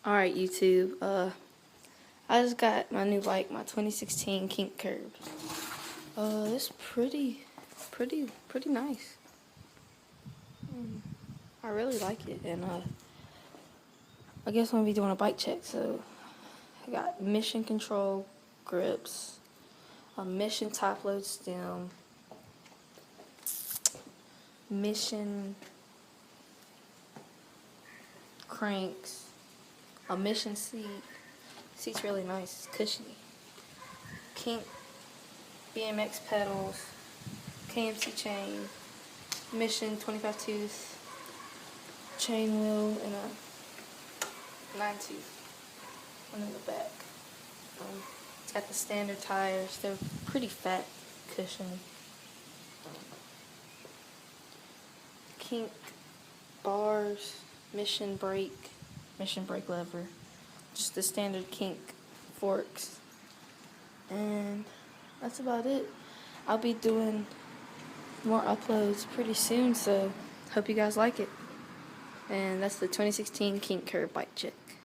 Alright, YouTube, I just got my new bike, my 2016 Kink Curb. It's pretty nice. I really like it, and I guess I'm gonna be doing a bike check. So I got mission control grips, a mission top load stem, mission cranks, a mission seat. Seat's really nice, it's cushiony. Kink BMX pedals, KMC chain, mission 25 tooth chain wheel, and a 9 tooth one in the back. It's got the standard tires. They're pretty fat, cushiony. Kink bars, mission brake lever, just the standard Kink forks, and that's about it. I'll be doing more uploads pretty soon, so hope you guys like it. And that's the 2016 Kink Curb bike check.